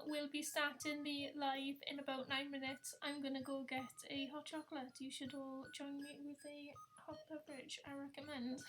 we'll be starting the live in about 9 minutes. I'm gonna go get a hot chocolate. You should all join me with a hot beverage, I recommend.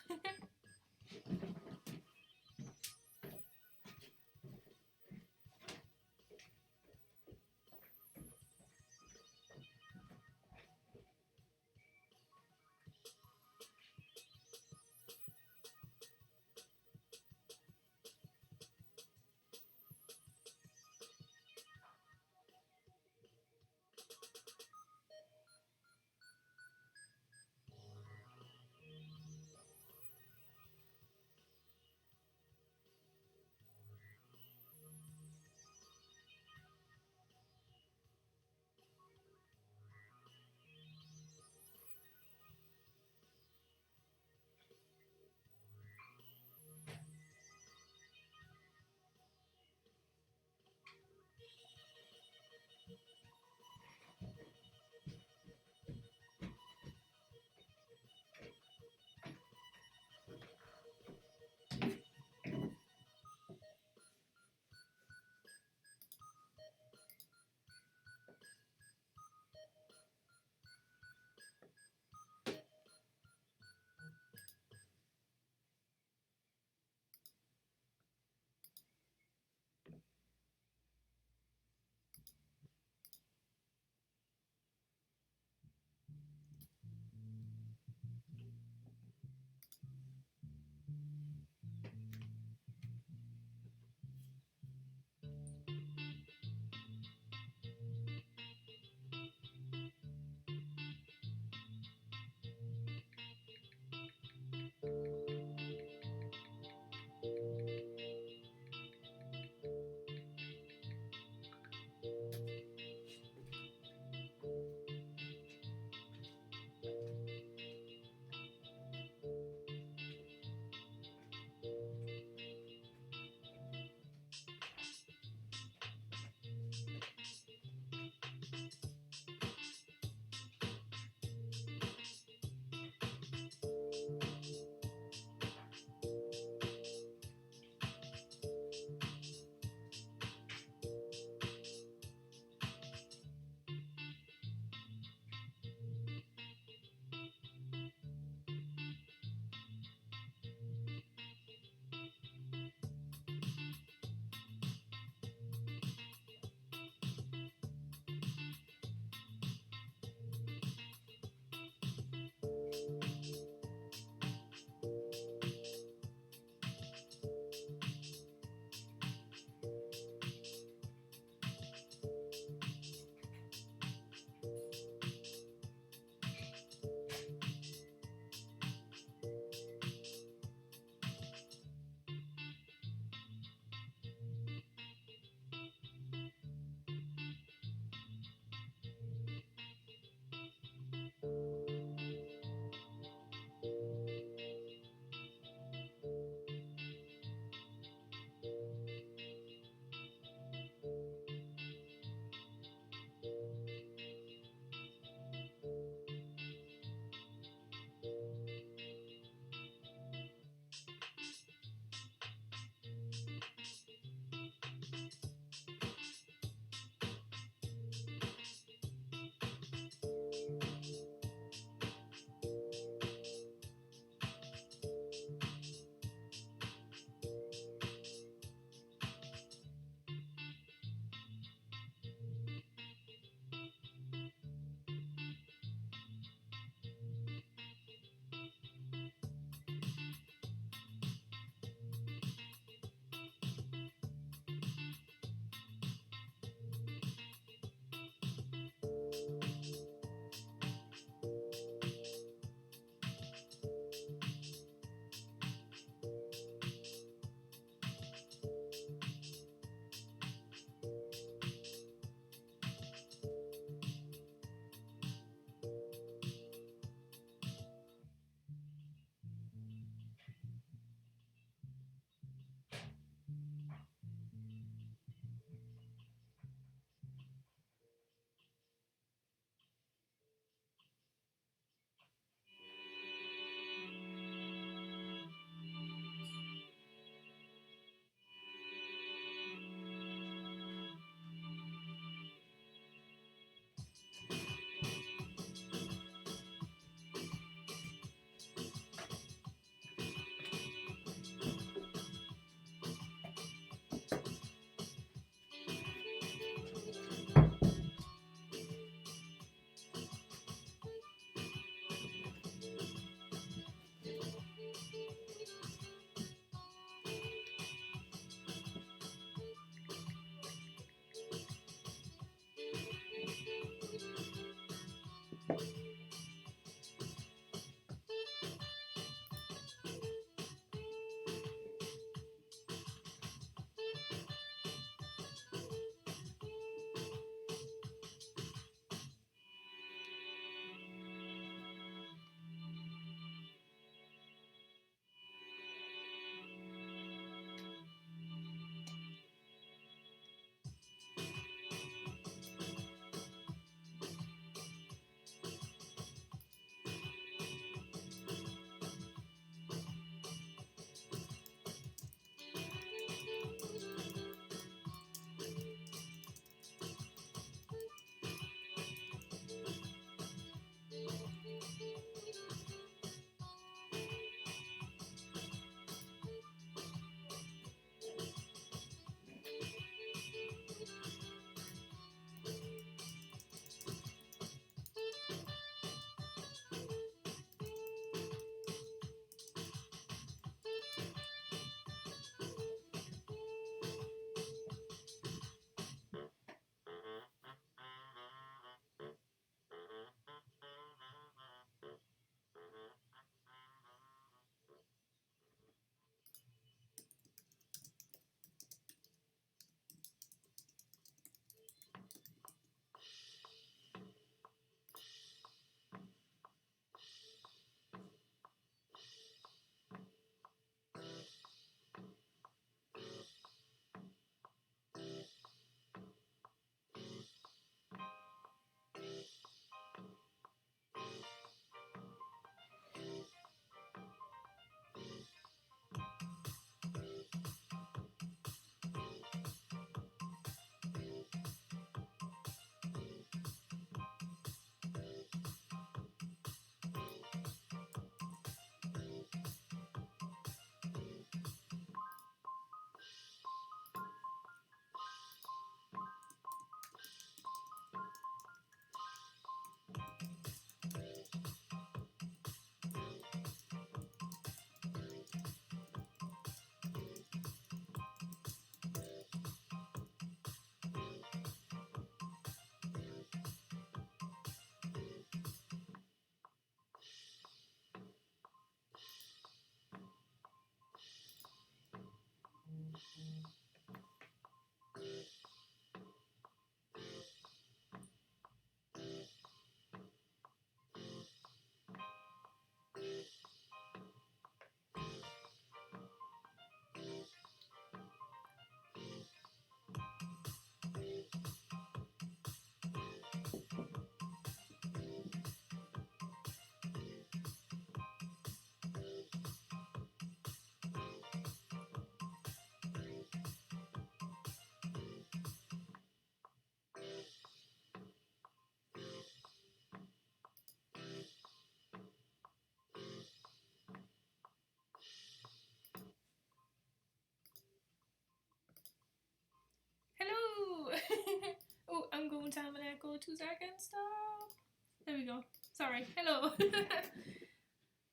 Sorry, hello.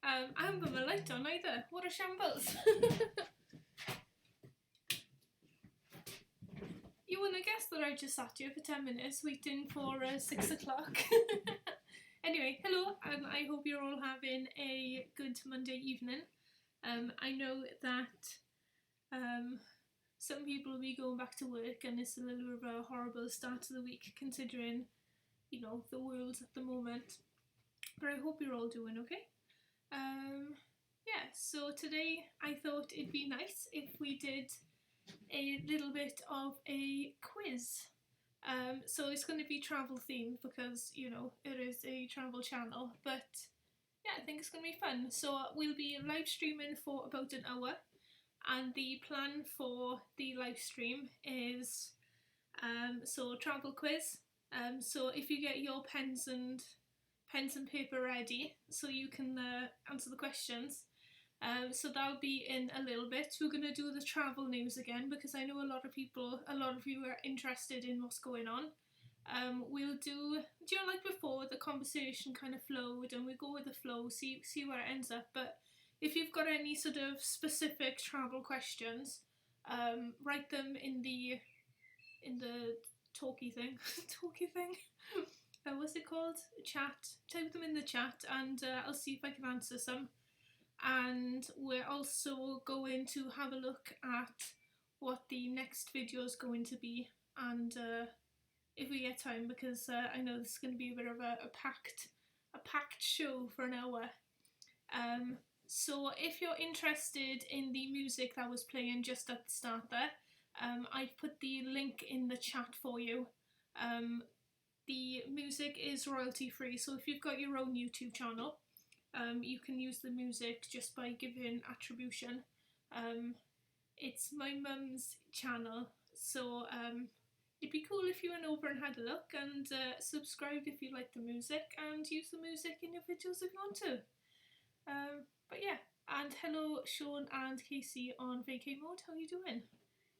I haven't got my light on either. What a shambles. You wouldn't have guessed that I just sat here for 10 minutes waiting for 6 o'clock. Anyway, hello, I hope you're all having a good Monday evening. I know that some people will be going back to work and it's a little bit of a horrible start to the week considering, you know, the world at the moment. But I hope you're all doing okay. Yeah, so today I thought it'd be nice if we did a little bit of a quiz. So it's going to be travel themed because, you know, it is a travel channel, but yeah, I think it's going to be fun. So we'll be live streaming for about an hour, and the plan for the live stream is so travel quiz. So if you get your pens and paper ready so you can answer the questions. So that'll be in a little bit. We're going to do the travel news again because I know a lot of you are interested in what's going on. We'll do you know, like before, the conversation kind of flowed and we go with the flow, see where it ends up. But if you've got any sort of specific travel questions, write them in the talky thing. What's it called? Chat. Type them in the chat and I'll see if I can answer some. And we're also going to have a look at what the next video is going to be, and if we get time, because I know this is going to be a bit of a packed show for an hour. So if you're interested in the music that was playing just at the start there, I've put the link in the chat for you. The music is royalty free, so if you've got your own YouTube channel, you can use the music just by giving attribution. It's my mum's channel, so it'd be cool if you went over and had a look and subscribed if you like the music, and use the music in your videos if you want to. But yeah, and hello Sean and Casey on vacay mode, how are you doing?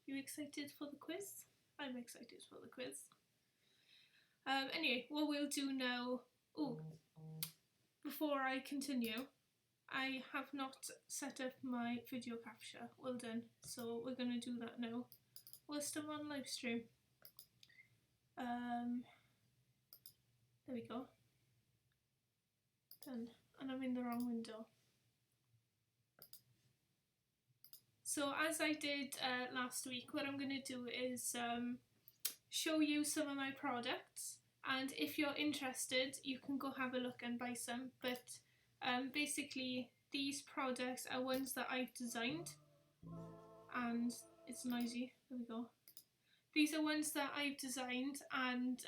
You excited for the quiz? I'm excited for the quiz. Anyway, what we'll do now... Before I continue, I have not set up my video capture. Well done. So we're going to do that now whilst I'm on live stream. There we go. Done. And I'm in the wrong window. So as I did last week, what I'm going to do is show you some of my products. And if you're interested, you can go have a look and buy some. But basically, these products are ones that I've designed. And it's noisy. There we go. These are ones that I've designed and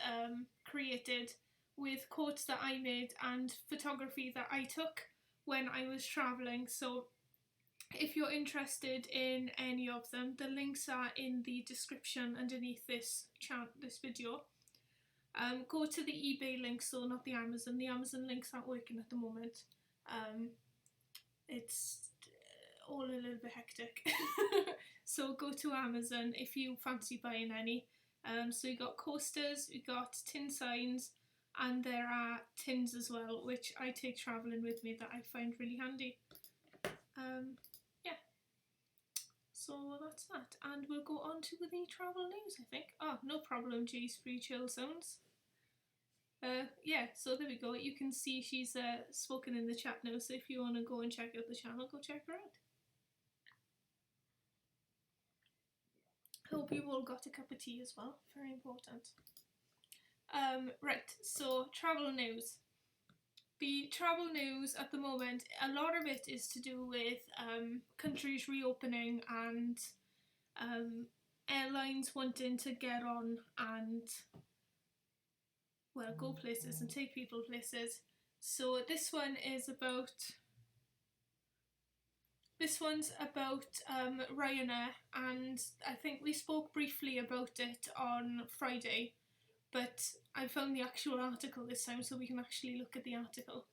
created with quotes that I made and photography that I took when I was travelling. So if you're interested in any of them, the links are in the description underneath this video. Go to the eBay link, so not the Amazon. The Amazon links aren't working at the moment. It's all a little bit hectic. So go to Amazon if you fancy buying any. So you got coasters, you got tin signs, and there are tins as well, which I take travelling with me that I find really handy. Yeah. So that's that, and we'll go on to the travel news, I think. Oh, no problem, Jay's free chill zones. Yeah, so there we go. You can see she's spoken in the chat now, so if you want to go and check out the channel, go check her out. Hope you all got a cup of tea as well, very important. Right, so travel news. The travel news at the moment, a lot of it is to do with countries reopening and airlines wanting to get on and, well, go places and take people places. So this one is about... This one's about Ryanair, and I think we spoke briefly about it on Friday, but I found the actual article this time so we can actually look at the article.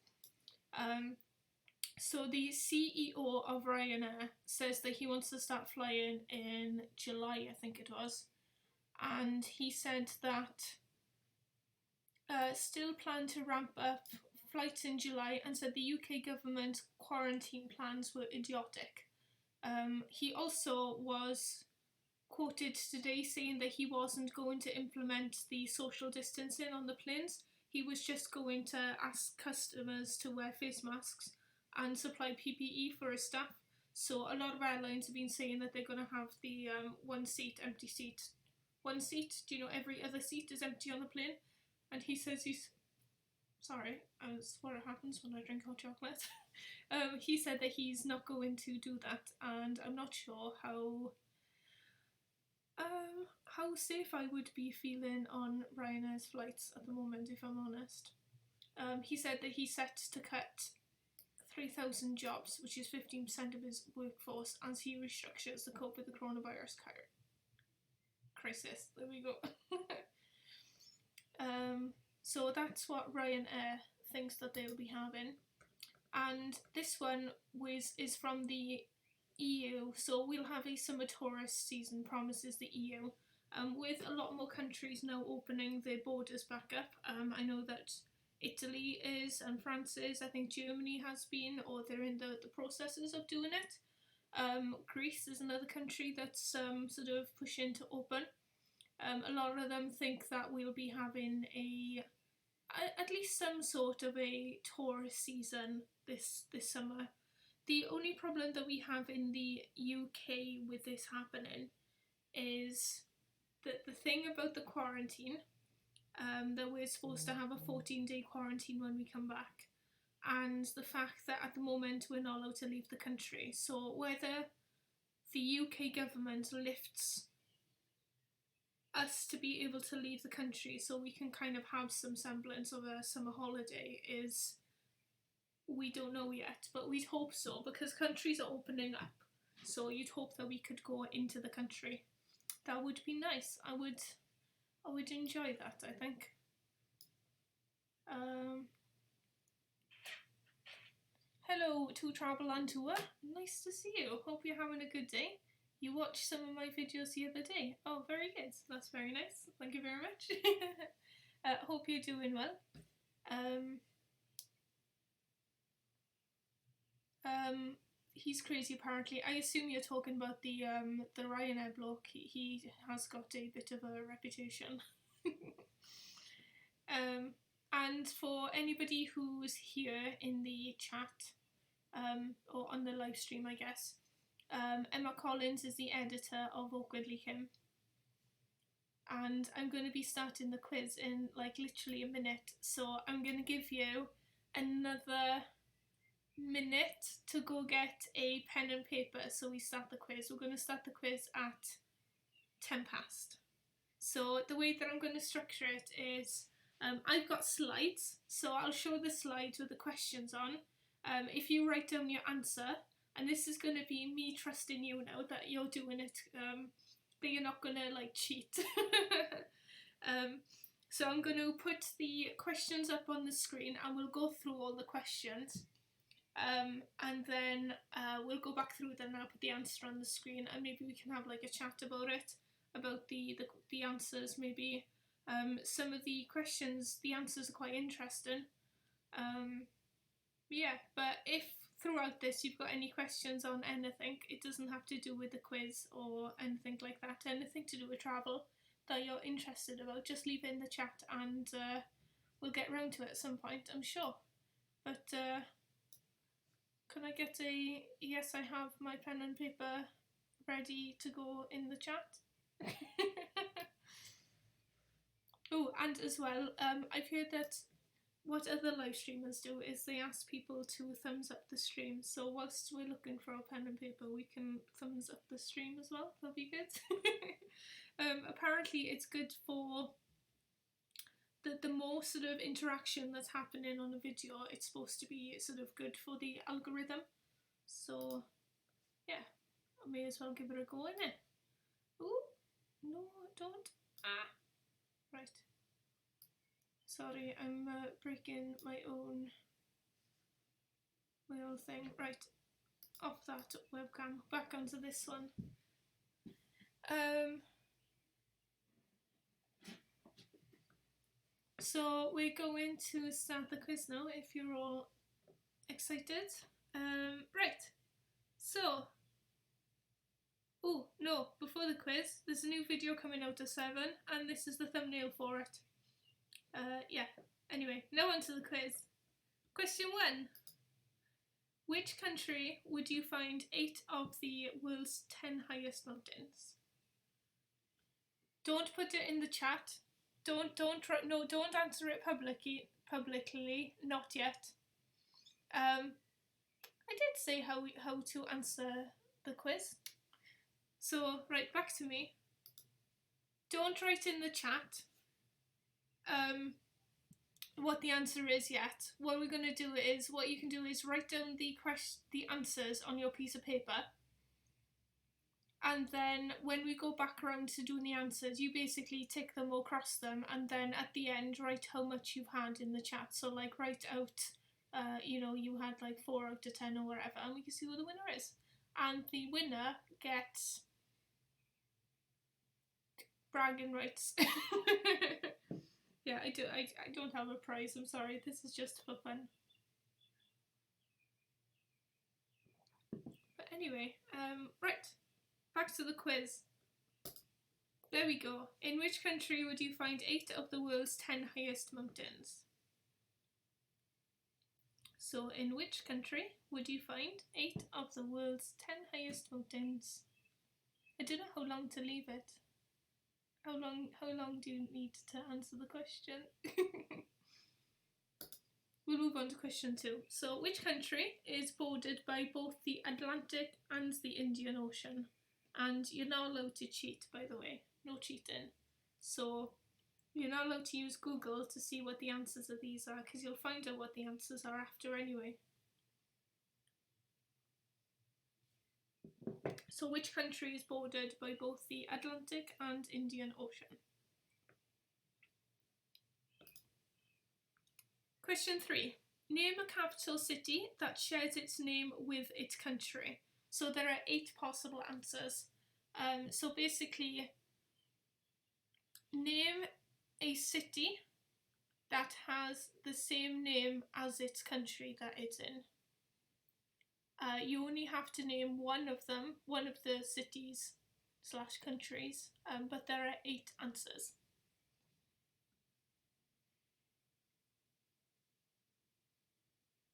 So the CEO of Ryanair says that he wants to start flying in July, I think it was, and he said that still plan to ramp up flights in July and said the UK government quarantine plans were idiotic. He also was quoted today saying that he wasn't going to implement the social distancing on the planes. He was just going to ask customers to wear face masks and supply PPE for his staff. So a lot of airlines have been saying that they're going to have the one seat, empty seat. One seat, do you know every other seat is empty on the plane? And he says he's... Sorry, that's what happens when I drink hot chocolate. He said that he's not going to do that, and I'm not sure how safe I would be feeling on Ryanair's flights at the moment, if I'm honest. He said that he's set to cut 3,000 jobs, which is 15% of his workforce, as he restructures to cope with the coronavirus crisis. There we go. So that's what Ryanair thinks that they'll be having. And this one is from the EU, so we'll have a summer tourist season, promises the EU, with a lot more countries now opening their borders back up. I know that Italy is, and France is, I think Germany has been, or they're in the processes of doing it. Greece is another country that's sort of pushing to open. A lot of them think that we'll be having at least some sort of a tourist season this summer. The only problem that we have in the UK with this happening is that the thing about the quarantine, that we're supposed to have a 14-day quarantine when we come back, and the fact that at the moment we're not allowed to leave the country. So whether the UK government lifts us to be able to leave the country so we can kind of have some semblance of a summer holiday is, we don't know yet, but we'd hope so, because countries are opening up, so you'd hope that we could go into the country. That would be nice. I would enjoy that, I think. Hello to Travel on Tour, nice to see you. Hope you're having a good day. You watched some of my videos the other day. Oh, very good. That's very nice. Thank you very much. Hope you're doing well. He's crazy apparently. I assume you're talking about the Ryanair bloke. He has got a bit of a reputation. And for anybody who's here in the chat, or on the live stream, I guess, Emma Collins is the editor of Awkwardly Kim, and I'm going to be starting the quiz in like literally a minute, so I'm going to give you another minute to go get a pen and paper so we start the quiz. We're going to start the quiz at 10 past. So the way that I'm going to structure it is, I've got slides, so I'll show the slides with the questions on. If you write down your answer, and this is going to be me trusting you now that you're doing it, that you're not going to like cheat. So I'm going to put the questions up on the screen and we'll go through all the questions, and then we'll go back through them and I'll put the answer on the screen, and maybe we can have like a chat about it, about the answers maybe. Some of the questions, the answers are quite interesting. Yeah, but if throughout this you've got any questions on anything, it doesn't have to do with the quiz or anything like that, anything to do with travel that you're interested about, just leave it in the chat and we'll get round to it at some point, I'm sure. But can I get a yes, I have my pen and paper ready to go in the chat? Oh, and as well, I've heard that what other live streamers do is they ask people to thumbs up the stream, so whilst we're looking for our pen and paper we can thumbs up the stream as well, that'll be good. Apparently it's good for the more sort of interaction that's happening on a video, it's supposed to be sort of good for the algorithm, so yeah, I may as well give it a go, innit? Ooh, no, don't. Ah, right. Sorry, I'm breaking my own thing. Right, off that webcam, back onto this one. So we're going to start the quiz now, if you're all excited. Right, so, oh no, before the quiz, there's a new video coming out at 7, and this is the thumbnail for it. Yeah, anyway, now on to the quiz. Question 1. Which country would you find 8 of the world's 10 highest mountains? Don't put it in the chat. Don't answer it publicly, not yet. I did say how to answer the quiz. So, right, back to me. Don't write in the chat what the answer is yet. What you can do is write down the answers on your piece of paper, and then when we go back around to doing the answers, you basically tick them or cross them, and then at the end write how much you've had in the chat. So like write out you had like 4 out of 10 or whatever, and we can see who the winner is. And the winner gets bragging rights. Yeah, I don't have a prize, I'm sorry, this is just for fun. But anyway, right, back to the quiz. There we go. In which country would you find 8 of the world's 10 highest mountains? So, in which country would you find 8 of the world's 10 highest mountains? I don't know how long to leave it. How long do you need to answer the question? We'll move on to question 2. So, which country is bordered by both the Atlantic and the Indian Ocean? And you're not allowed to cheat, by the way. No cheating. So, you're not allowed to use Google to see what the answers of these are, because you'll find out what the answers are after anyway. So which country is bordered by both the Atlantic and Indian Ocean? Question 3. Name a capital city that shares its name with its country. So there are 8 possible answers. So basically, name a city that has the same name as its country that it's in. You only have to name one of the cities / countries, but there are 8 answers.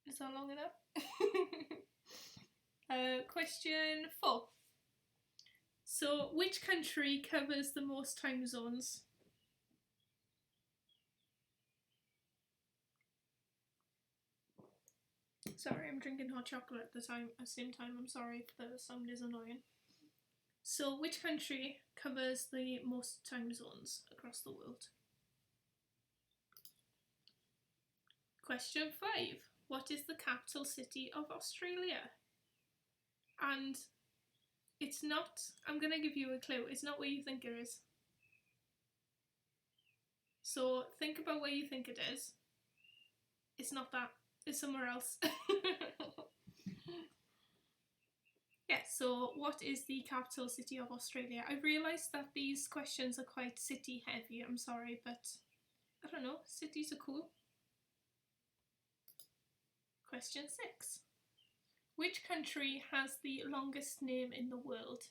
Is that long enough? Question 4. So, which country covers the most time zones? Sorry, I'm drinking hot chocolate at the same time. I'm sorry if the sound is annoying. So, which country covers the most time zones across the world? Question 5. What is the capital city of Australia? And it's not, I'm going to give you a clue, it's not where you think it is. So think about where you think it is. It's not that, it's somewhere else. Yeah, so what is the capital city of Australia? I realised that these questions are quite city heavy, I'm sorry, but I don't know, cities are cool. Question 6. Which country has the longest name in the world?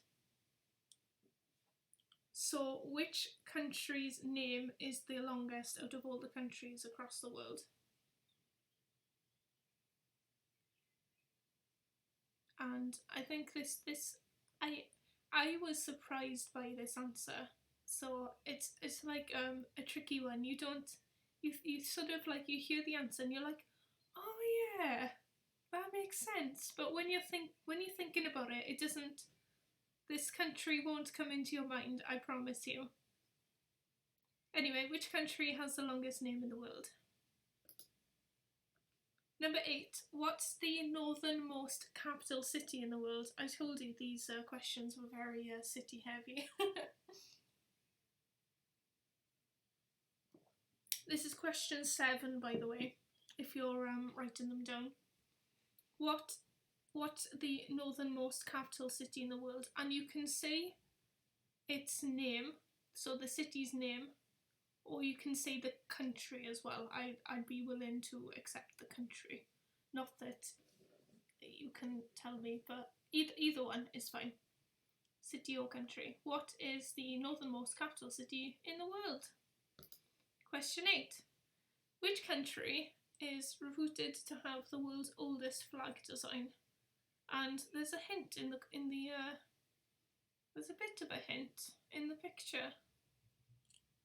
So, which country's name is the longest out of all the countries across the world? And I think I was surprised by this answer. So it's like a tricky one. You sort of like, you hear the answer and you're like, oh yeah, that makes sense. But when you're thinking about it, it doesn't. This country won't come into your mind, I promise you. Anyway, which country has the longest name in the world? Number 8. What's the northernmost capital city in the world? I told you these questions were very city heavy. This is question 7, by the way, if you're writing them down. What's the northernmost capital city in the world? And you can say its name, so the city's name, or you can say the country as well. I'd be willing to accept the country. Not that you can tell me, but either one is fine. City or country. What is the northernmost capital city in the world? Question 8. Which country is reputed to have the world's oldest flag design? And there's a hint there's a bit of a hint in the picture.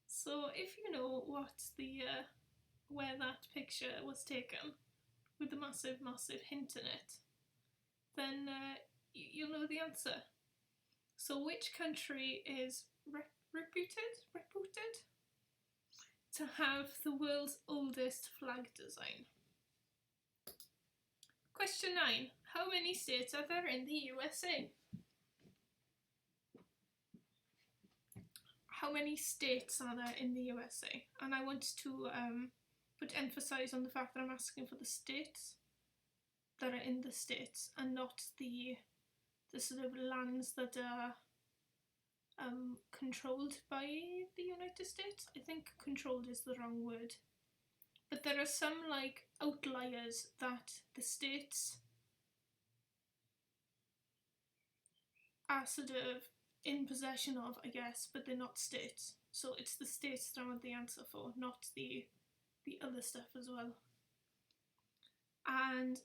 So if you know what where that picture was taken, with a massive hint in it, then you'll know the answer. So which country is reputed to have the world's oldest flag design? Question 9. How many states are there in the USA? How many states are there in the USA? And I want to put emphasis on the fact that I'm asking for the states that are in the states and not the sort of lands that are controlled by the United States. I think controlled is the wrong word. But there are some like outliers that the states are sort of in possession of, I guess, but they're not states. So it's the states that I want the answer for, not the other stuff as well. And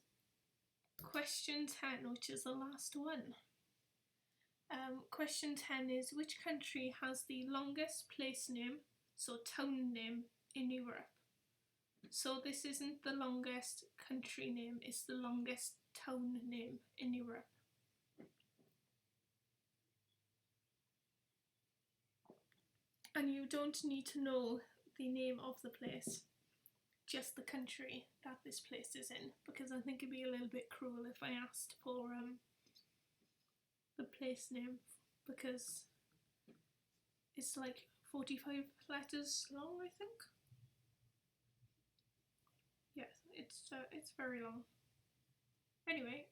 question 10, which is the last one. Question 10 is, which country has the longest place name, so town name, in Europe? So this isn't the longest country name, it's the longest town name in Europe. And you don't need to know the name of the place, just the country that this place is in, because I think it'd be a little bit cruel if I asked for the place name, because it's like 45 letters long, I think. Yes, it's very long. Anyway,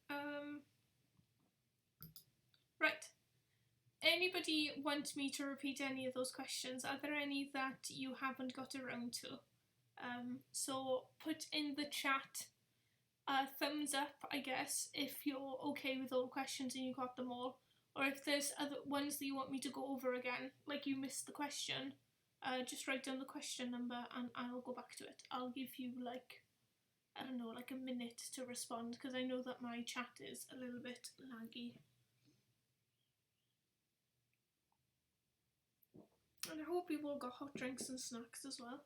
right. Anybody want me to repeat any of those questions? Are there any that you haven't got around to? So put in the chat a thumbs up, I guess, if you're okay with all the questions and you got them all. Or if there's other ones that you want me to go over again, like you missed the question, just write down the question number and I'll go back to it. I'll give you like, I don't know, like a minute to respond, because I know that my chat is a little bit laggy. And I hope you've all got hot drinks and snacks as well.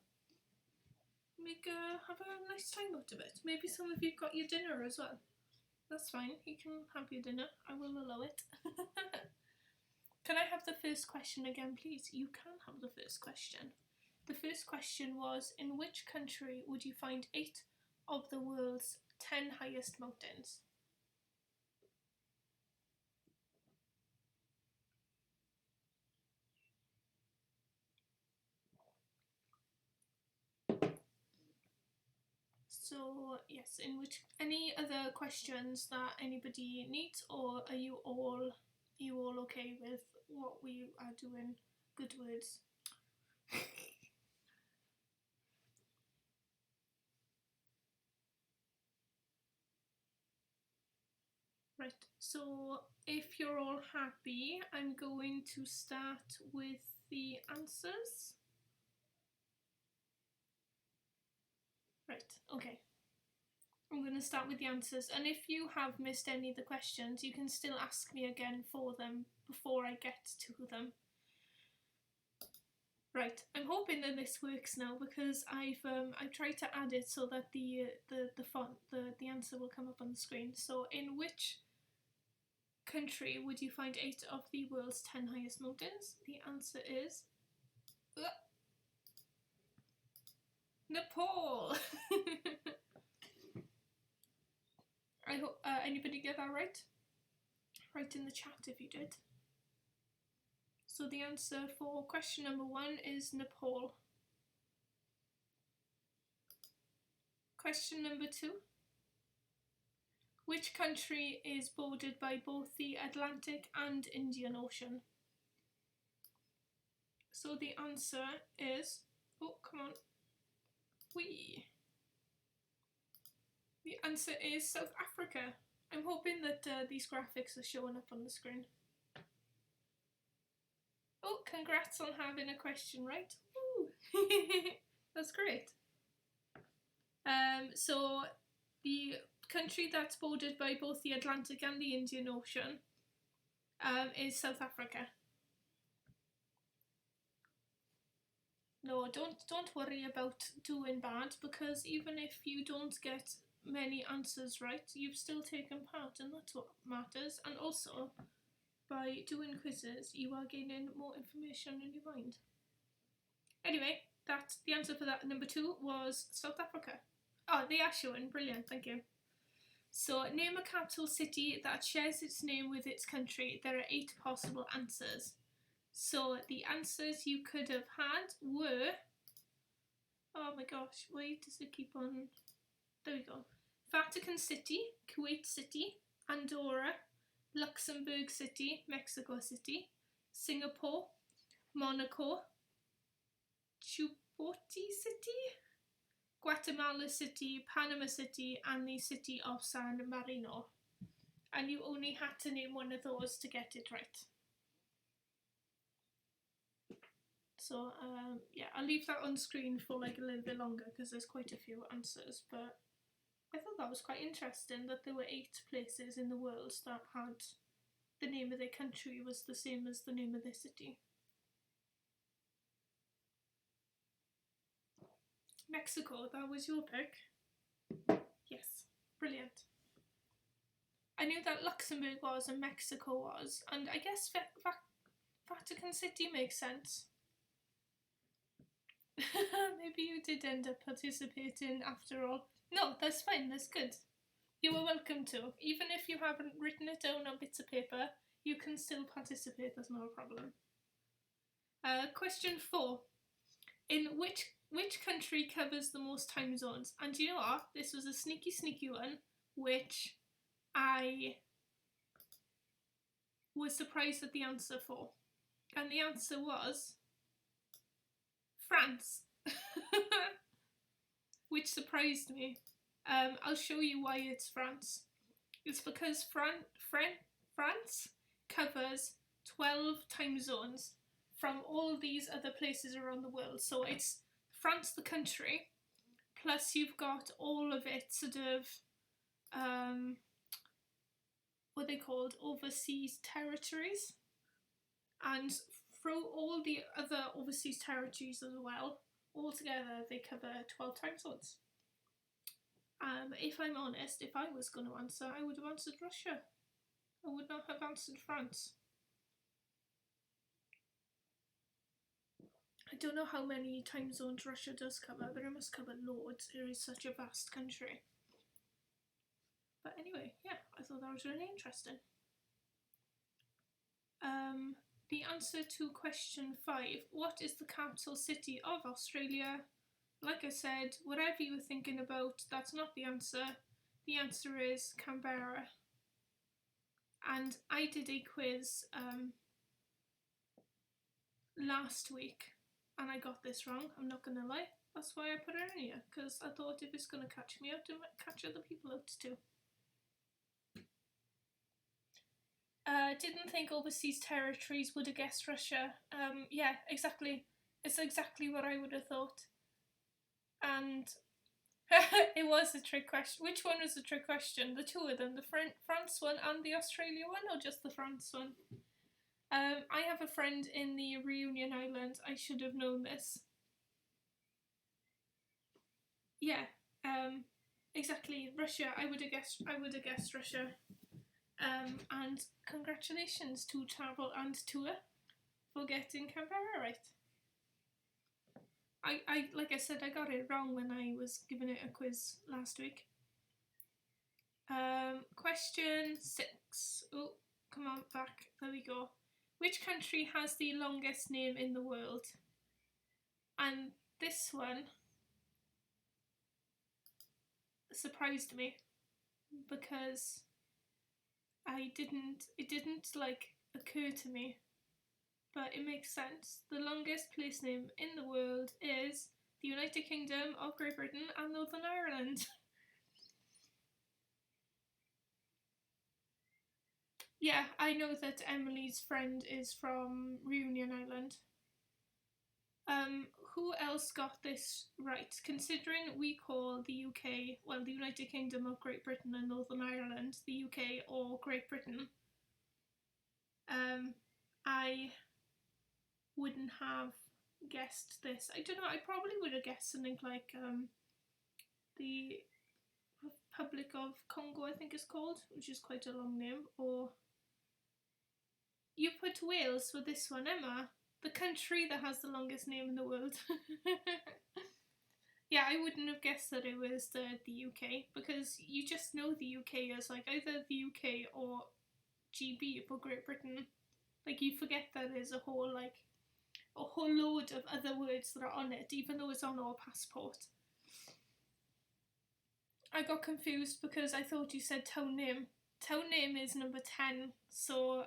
Have a nice time out of it. Maybe some of you got your dinner as well. That's fine, you can have your dinner, I will allow it. Can I have the first question again, please? You can have the first question. The first question was, in which country would you find 8 of the world's 10 highest mountains? So yes, any other questions that anybody needs, or are you all okay with what we are doing? Good words. Right, so if you're all happy, I'm going to start with the answers. Right, okay. I'm going to start with the answers, and if you have missed any of the questions, you can still ask me again for them before I get to them. Right, I'm hoping that this works now, because I've tried to add it so that the font, the answer will come up on the screen. So, in which country would you find 8 of the world's 10 highest mountains? The answer is Nepal. I hope anybody get that right? Write in the chat if you did. So the answer for question number 1 is Nepal. Question number 2. Which country is bordered by both the Atlantic and Indian Ocean? So the answer is Oh, come on. Whee! The answer is South Africa. I'm hoping that these graphics are showing up on the screen. Oh, congrats on having a question right. Woo! That's great. So the country that's bordered by both the Atlantic and the Indian Ocean is South Africa. No, don't worry about doing bad, because even if you don't get many answers right, you've still taken part, and that's what matters. And also, by doing quizzes, you are gaining more information in your mind. Anyway, that's the answer for that. Number 2 was South Africa. Oh, they are showing. Brilliant, thank you. So, name a capital city that shares its name with its country. There are 8 possible answers. So, the answers you could have had were... Oh my gosh, why does it keep on... There we go. Vatican City, Kuwait City, Andorra, Luxembourg City, Mexico City, Singapore, Monaco, Djibouti City, Guatemala City, Panama City, and the city of San Marino. And you only had to name one of those to get it right. So, yeah, I'll leave that on screen for like a little bit longer because there's quite a few answers, but I thought that was quite interesting that there were 8 places in the world that had the name of their country was the same as the name of their city. Mexico, that was your pick? Yes, brilliant. I knew that Luxembourg was and Mexico was, and I guess Vatican City makes sense. Maybe you did end up participating after all. No, that's fine, that's good. You are welcome to. Even if you haven't written it down on bits of paper, you can still participate, that's not a problem. Question 4. In which country covers the most time zones? And you know what? This was a sneaky one, which I was surprised at the answer for. And the answer was France. Which surprised me. I'll show you why it's France. It's because France covers 12 time zones from all these other places around the world. So it's France the country, plus you've got all of it sort of, what are they called, overseas territories. And through all the other overseas territories as well, altogether they cover 12 time zones. If I'm honest, if I was going to answer, I would have answered Russia. I would not have answered France. I don't know how many time zones Russia does cover, but it must cover loads. It is such a vast country. But anyway, yeah, I thought that was really interesting. The answer to question 5. What is the capital city of Australia? Like I said, whatever you were thinking about, that's not the answer. The answer is Canberra. And I did a quiz last week and I got this wrong, I'm not going to lie. That's why I put it in here, because I thought if it's going to catch me out, it might catch other people out too. Didn't think overseas territories would have guessed Russia. Yeah, exactly. It's exactly what I would have thought. And it was a trick question. Which one was the trick question? The 2 of them, the France one and the Australia one, or just the France one? I have a friend in the Reunion Islands. I should have known this. Yeah, exactly. Russia. I would have guessed Russia. And congratulations to Travel and Tour for getting Canberra right. I like I said, I got it wrong when I was giving it a quiz last week. Question 6. Oh, come on, back. There we go. Which country has the longest name in the world? And this one surprised me because it didn't like occur to me but it makes sense. The longest place name in the world is the United Kingdom of Great Britain and Northern Ireland. Yeah, I know that Emily's friend is from Reunion Island. Who else got this right? Considering we call the UK, well, the United Kingdom of Great Britain and Northern Ireland, the UK or Great Britain, I wouldn't have guessed this. I don't know, I probably would have guessed something like the Republic of Congo, I think it's called, which is quite a long name, or you put Wales for this one, Emma. The country that has the longest name in the world. Yeah, I wouldn't have guessed that it was the UK, because you just know the UK as like either the UK or GB for Great Britain. Like you forget that there's a whole load of other words that are on it, even though it's on our passport. I got confused because I thought you said town name. Town name is number 10, so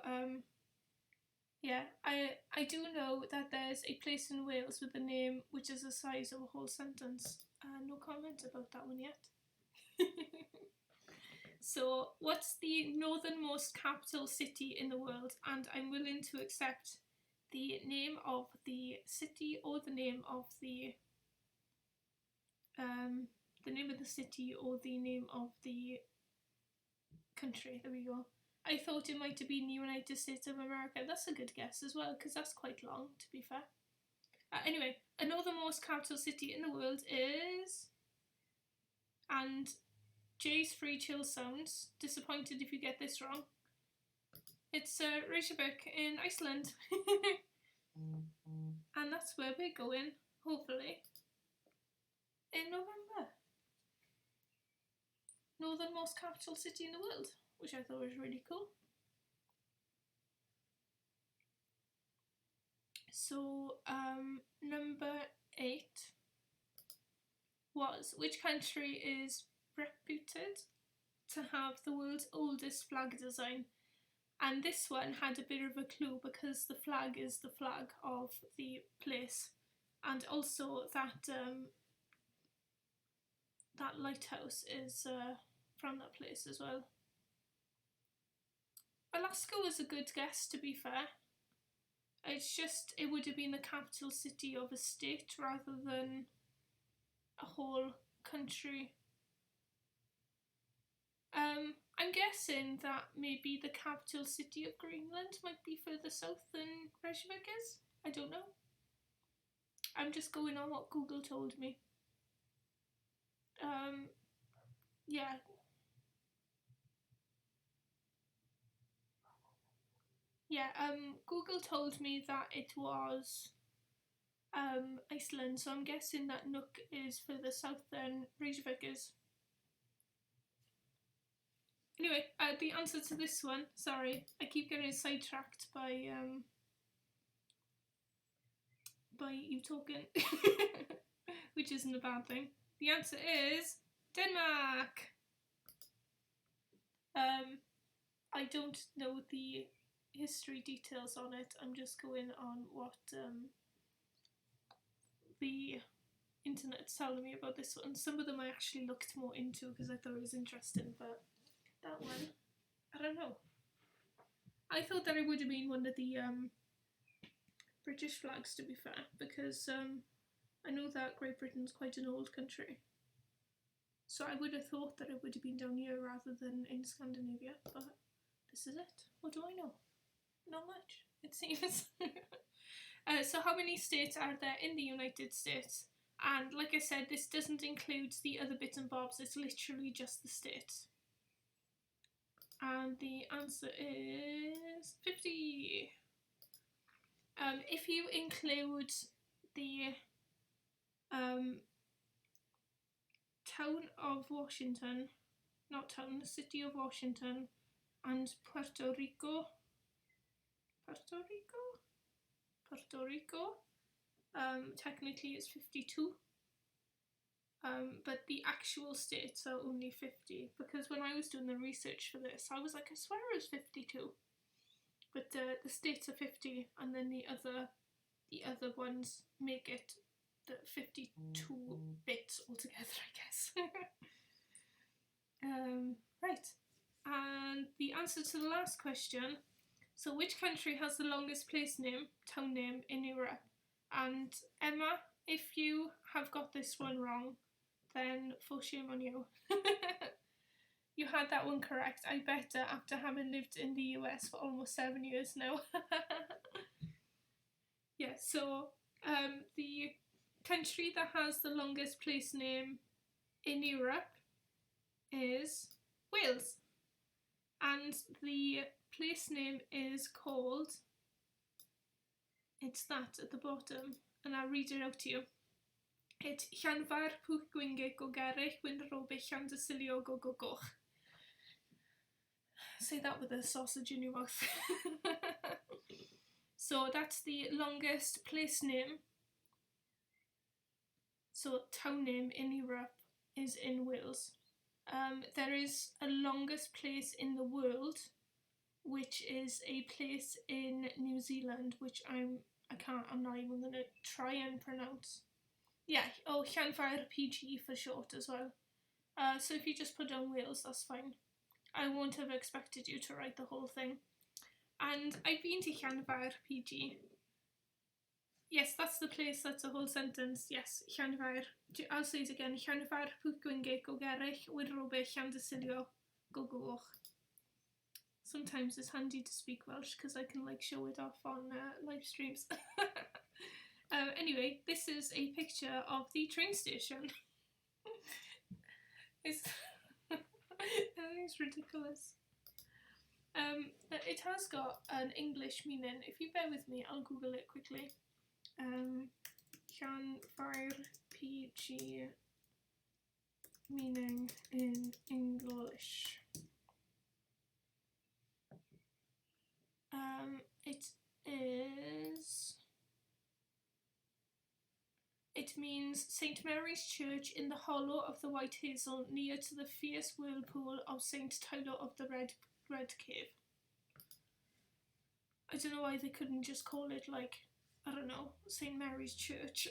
yeah, I do know that there's a place in Wales with a name which is the size of a whole sentence. No comment about that one yet. So, what's the northernmost capital city in the world? And I'm willing to accept the name of the city or the name of the name of the city or the name of the country. There we go. I thought it might have been the United States of America. That's a good guess as well, because that's quite long, to be fair. Anyway, a northernmost capital city in the world is... And Jay's free chill sounds. Disappointed if you get this wrong. It's Reykjavik in Iceland. And that's where we're going, hopefully, in November. Northernmost capital city in the world, which I thought was really cool. So, number 8 was, which country is reputed to have the world's oldest flag design? And this one had a bit of a clue because the flag is the flag of the place, and also that that lighthouse is from that place as well. Alaska was a good guess, to be fair. It's just, it would have been the capital city of a state rather than a whole country. I'm guessing that maybe the capital city of Greenland might be further south than Reykjavik is. I don't know. I'm just going on what Google told me. Yeah. Yeah, Google told me that it was Iceland, so I'm guessing that Nuuk is further south than Reykjavik is. Anyway, the answer to this one, sorry, I keep getting sidetracked by you talking, which isn't a bad thing. The answer is Denmark. I don't know the history details on it. I'm just going on what the internet's telling me about this one. Some of them I actually looked more into because I thought it was interesting, but that one, I don't know. I thought that it would have been one of the British flags, to be fair, because I know that Great Britain's quite an old country. So I would have thought that it would have been down here rather than in Scandinavia, but this is it. What do I know? Not much, it seems. So how many states are there in the United States? And like I said, this doesn't include the other bits and bobs, it's literally just the states. And the answer is 50. If you include the town of Washington, not town, the city of Washington, and Puerto Rico, technically it's 52. But the actual states are only 50, because when I was doing the research for this, I was like, I swear it was 52. but the states are 50, and then the other ones make it the 52 bits altogether, I guess. Right, and the answer to the last question. So, which country has the longest town name in Europe? And Emma, if you have got this one wrong, then for shame on you. You had that one correct, I bet, after having lived in the US for almost 7 years now. Yeah, so the country that has the longest place name in Europe is Wales. And the place name is called, it's that at the bottom, and I'll read it out to you. It's Llanfair Pwll Gwyngyll Gogerich Wynrobe Llandysilio Gogogoch. Say that with a sausage in your mouth. So that's the longest place name. So town name in Europe is in Wales. There is a longest place in the world, which is a place in New Zealand, which I'm not even going to try and pronounce. Yeah, Llanfair PG for short as well. So if you just put down Wales, that's fine. I won't have expected you to write the whole thing. And I've been to Llanfair PG. Yes, that's the place, that's a whole sentence. Yes, Llanfair. I'll say it again. Llanfair Pwll Gwyngyll Gogerich Wynrobe Llandysilio Gogogoch. Sometimes it's handy to speak Welsh because I can show it off on live streams. Anyway, this is a picture of the train station. It's ridiculous. It has got an English meaning. If you bear with me, I'll Google it quickly. Llanfair PG meaning in English. It means St Mary's Church in the hollow of the White Hazel, near to the fierce whirlpool of St Tyler of the Red Cave. I don't know why they couldn't just call it I don't know, St Mary's Church.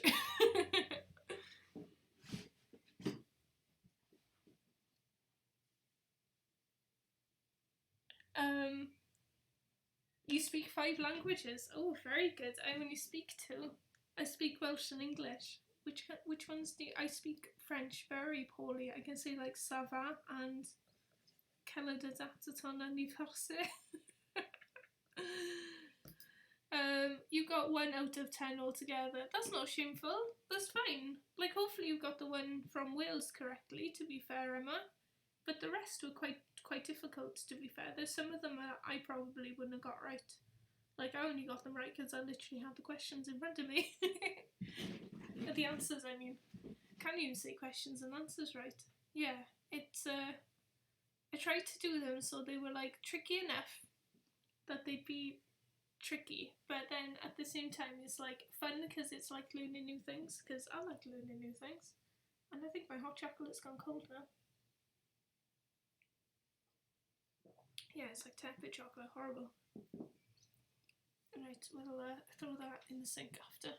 You speak 5 languages. Oh, very good. I only speak 2. I speak Welsh and English. Which ones do I speak? French very poorly. I can say ça va and quelle de date ton anniversaire. You got 1 out of 10 altogether. That's not shameful. That's fine. Hopefully you got the one from Wales correctly, to be fair, Emma. But the rest were quite difficult, to be fair. There's some of them that I probably wouldn't have got right. I only got them right because I literally had the questions in front of me. The answers, I mean. Can't even say questions and answers right. Yeah, it's, I tried to do them so they were tricky enough that they'd be tricky, but then at the same time it's fun because it's learning new things, because I like learning new things. And I think my hot chocolate's gone cold now. Yeah, it's tepid chocolate, horrible. Right, we'll throw that in the sink after.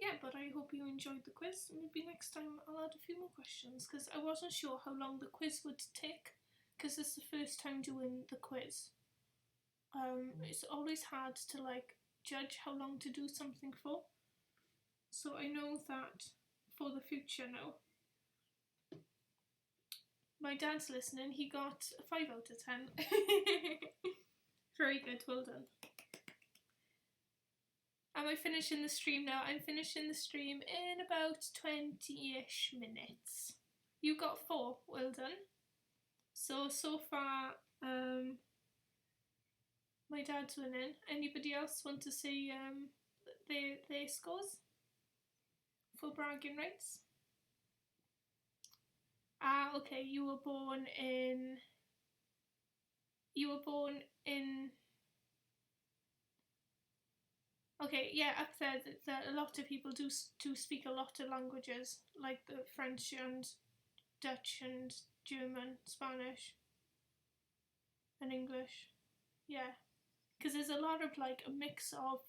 Yeah, but I hope you enjoyed the quiz. Maybe next time I'll add a few more questions, because I wasn't sure how long the quiz would take, because it's the first time doing the quiz. It's always hard to judge how long to do something for. So I know that for the future now. My dad's listening, he got a 5 out of 10. Very good, well done. Am I finishing the stream now? I'm finishing the stream in about 20-ish minutes. You got 4, well done. So far, my dad's winning. Anybody else want to say their scores for bragging rights? Okay, you were born in... Okay, yeah, up there, a lot of people do speak a lot of languages, like the French and Dutch and German, Spanish and English. Yeah. because there's a lot of like a mix of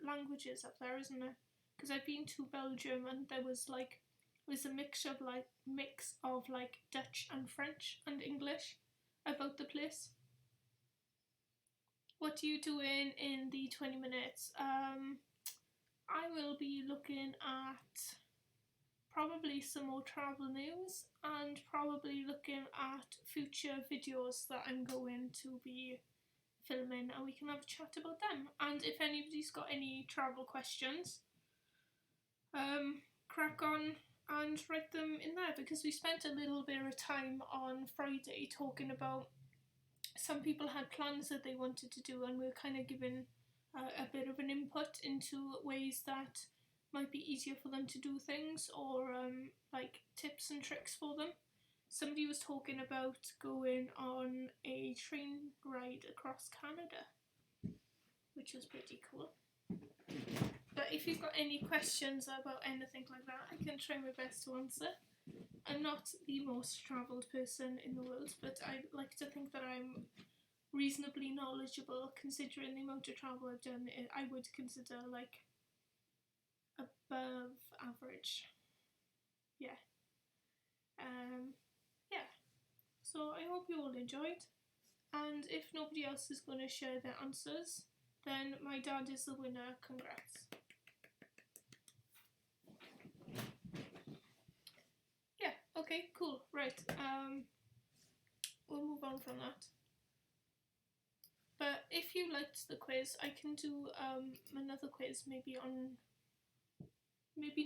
languages up there, isn't there? Because I've been to Belgium and there was a mix of like Dutch and French and English about the place. What are you doing in the 20 minutes? I will be looking at probably some more travel news and probably looking at future videos that I'm going to be filming, and we can have a chat about them. And if anybody's got any travel questions, crack on and write them in there, because we spent a little bit of time on Friday talking about some people had plans that they wanted to do, and we were kind of giving a bit of an input into ways that might be easier for them to do things, or like tips and tricks for them. Somebody was talking about going on a train ride across Canada, which was pretty cool. But if you've got any questions about anything like that, I can try my best to answer. I'm not the most travelled person in the world, but I like to think that I'm reasonably knowledgeable considering the amount of travel I've done. I would consider like above average. Yeah. Yeah. So I hope you all enjoyed, and if nobody else is going to share their answers, then my dad is the winner. Congrats. Yeah, okay, cool, right. We'll move on from that. But if you liked the quiz, I can do another quiz maybe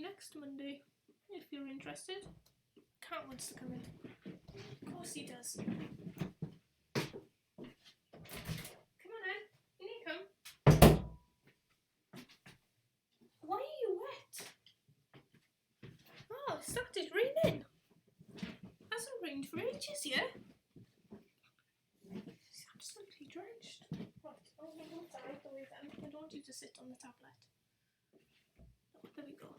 next Monday, if you're interested. Cat wants to come in. Of course he does. Come on in. In you come. Why are you wet? Oh, it started raining. Hasn't rained for ages yet. It's absolutely drenched. Right, I'll move that out the way then. I don't want you to sit on the tablet. Oh, there we go.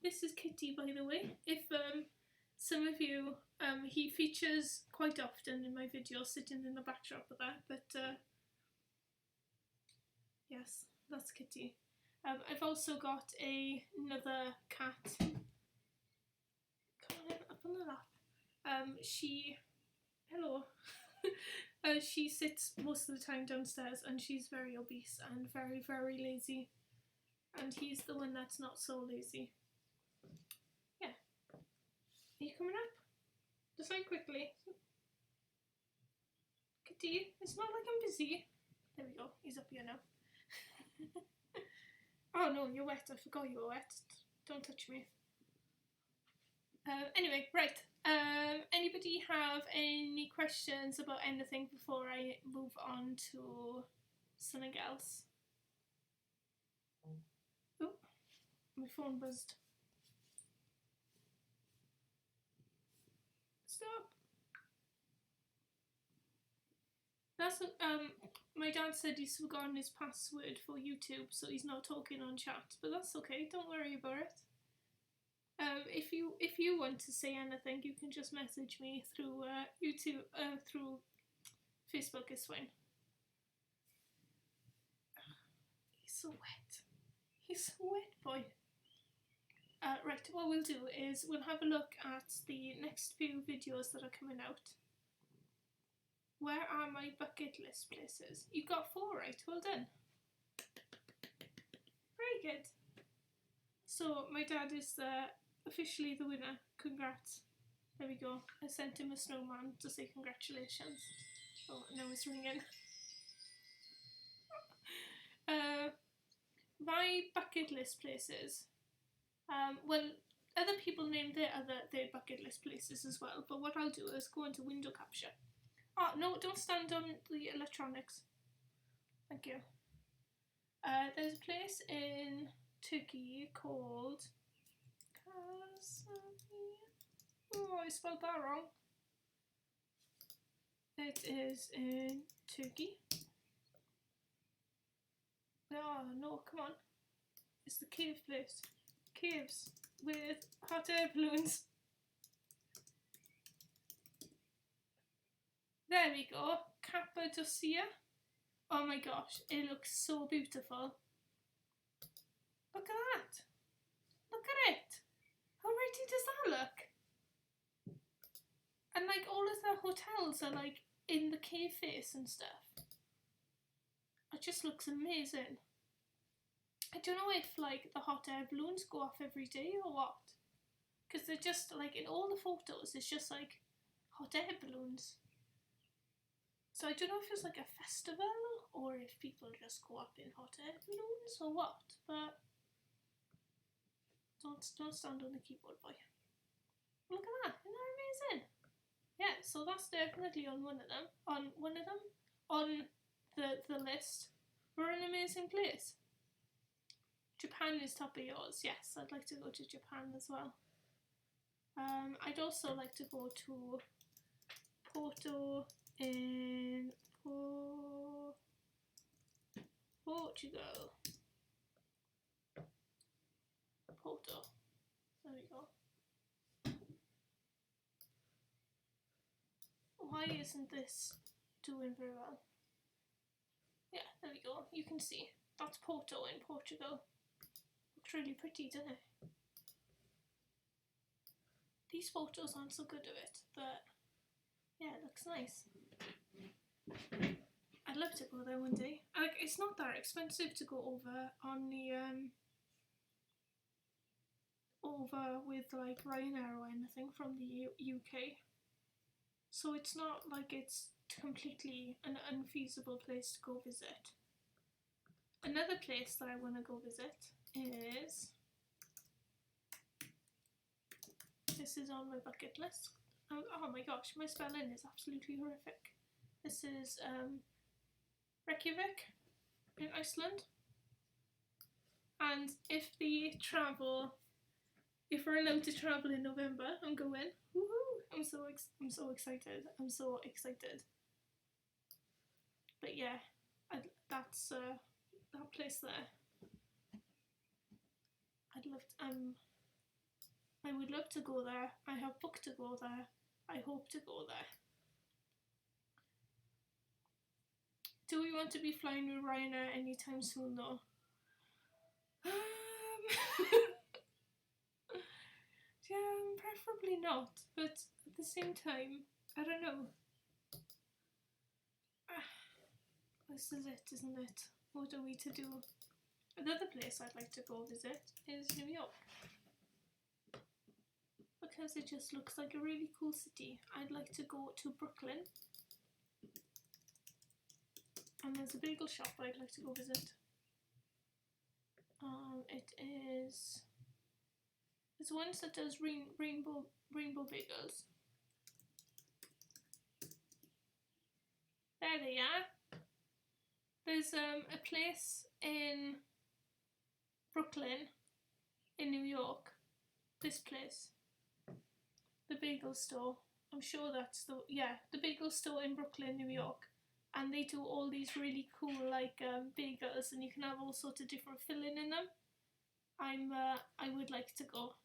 This is Kitty, by the way. If some of you, he features quite often in my videos, sitting in the backdrop of that, but yes, that's Kitty. I've also got another cat. Come on, up on the lap. Hello. She sits most of the time downstairs, and she's very obese and very, very lazy. And he's the one that's not so lazy. Yeah. Are you coming up? Decide quickly. Kitty, it's not like I'm busy. There we go, he's up here now. Oh no, you're wet, I forgot you were wet. Don't touch me. Anyway, right. Anybody have any questions about anything before I move on to something else? Oh, my phone buzzed. Stop. That's my dad said he's forgotten his password for YouTube, so he's not talking on chat, but that's okay, don't worry about it. If you want to say anything, you can just message me through YouTube, through Facebook, is fine. He's so wet. He's so wet, boy. Right, what we'll do is we'll have a look at the next few videos that are coming out. Where are my bucket list places? You got 4 right, well done. Very good. So my dad is officially the winner. Congrats. There we go. I sent him a snowman to say congratulations. Oh, now it's ringing. My bucket list places. Well, other people named their bucket list places as well, but what I'll do is go into window capture. Oh, no, don't stand on the electronics. Thank you. There's a place in Turkey called... Oh, I spelled that wrong. It is in Turkey. Oh, no, come on. It's the cave place. Caves with hot air balloons. There we go. Cappadocia. Oh my gosh, it looks so beautiful. Look at that. Look at it. How pretty does that look? And like all of the hotels are like in the cave face and stuff. It just looks amazing. I don't know if like the hot air balloons go off every day or what. Because they're just like in all the photos, it's just like hot air balloons. So I don't know if it's like a festival or if people just go up in hot air balloons or what. But don't stand on the keyboard, boy. Look at that! Isn't that amazing? Yeah, so that's definitely on one of them. On the list. We're an amazing place. Japan is top of yours. Yes, I'd like to go to Japan as well. I'd also like to go to Porto in Portugal. Porto. There we go. Why isn't this doing very well? Yeah, there we go. You can see. That's Porto in Portugal. Looks really pretty, doesn't it? These photos aren't so good of it, but yeah, it looks nice. I'd love to go there one day. Like, it's not that expensive to go over on the over with like Ryanair or anything from the UK. So it's not like it's completely an unfeasible place to go visit. Another place that I want to go visit is, this is on my bucket list. Oh my gosh, my spelling is absolutely horrific. This is Reykjavik in Iceland. And if we're allowed to travel in November, I'm going. Woohoo! I'm so excited. I'm so excited. But yeah, that's that place there. I would love to go there. I have booked to go there. I hope to go there. Do we want to be flying with Ryanair anytime soon though? Yeah, preferably not, but at the same time, I don't know. This is it, isn't it? What are we to do? Another place I'd like to go visit is New York. Because it just looks like a really cool city. I'd like to go to Brooklyn. And there's a bagel shop I'd like to go visit. It's one that does rainbow bagels. There they are. There's a place in Brooklyn, in New York. This place, the bagel store. I'm sure that's the bagel store in Brooklyn, New York. And they do all these really cool like bagels, and you can have all sorts of different filling in them. I would like to go.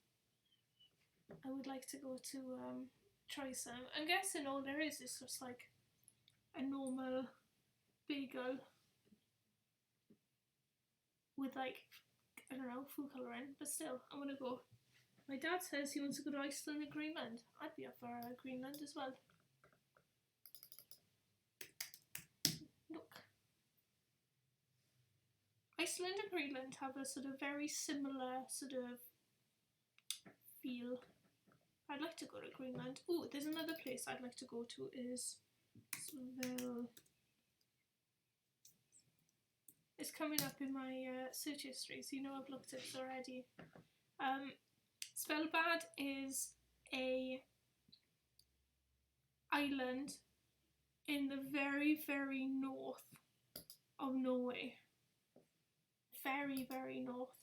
I would like to go to try some. I'm guessing all there is just like a normal bagel with like, I don't know, food colouring, but still, I want to go. My dad says he wants to go to Iceland and Greenland. I'd be up for Greenland as well. Look. Iceland and Greenland have a sort of very similar sort of feel. I'd like to go to Greenland. Oh, there's another place I'd like to go to is Svel. It's coming up in my search history, so you know I've looked at it already. Svalbard is a island in the very, very north of Norway. Very, very north.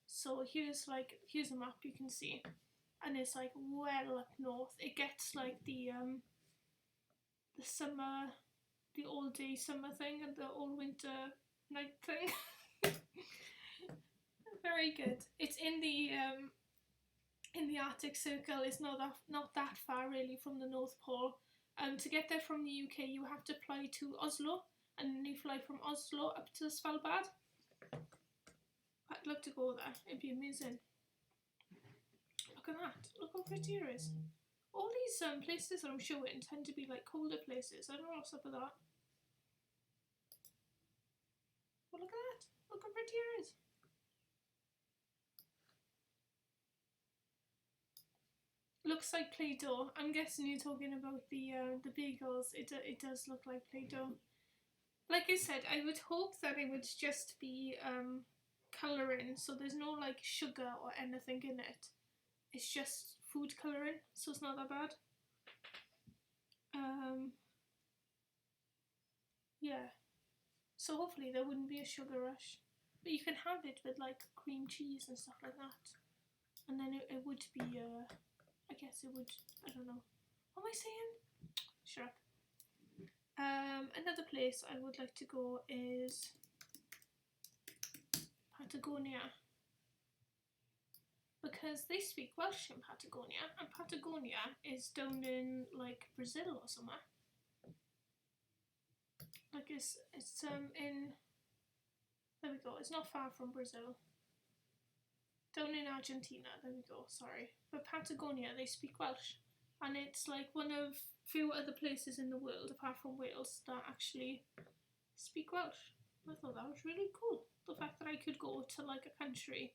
So here's a map you can see, and it's like well up north. It gets like the summer, the all day summer thing and the all winter night thing. Very good. It's in the Arctic Circle. It's not that far really from the North Pole. To get there from the UK, you have to fly to Oslo, and then you fly from Oslo up to Svalbard. I'd love to go there, it'd be amazing. Look at that, look how pretty it is. All these places that I'm showing tend to be like colder places. I don't know what's up with that. But look at that, look how pretty it is. Looks like Play-Doh. I'm guessing you're talking about the bagels. It does look like Play-Doh. Like I said, I would hope that it would just be colouring, so there's no like sugar or anything in it. It's just food colouring, so it's not that bad. Yeah, so hopefully there wouldn't be a sugar rush. But you can have it with like cream cheese and stuff like that. And then it would be, I guess it would, I don't know. What am I saying? Shut up. Another place I would like to go is Patagonia. Because they speak Welsh in Patagonia, and Patagonia is down in like Brazil or somewhere. Like it's in, there we go, it's not far from Brazil. Down in Argentina, there we go, sorry. But Patagonia, they speak Welsh. And it's like one of few other places in the world, apart from Wales, that actually speak Welsh. I thought that was really cool. The fact that I could go to like a country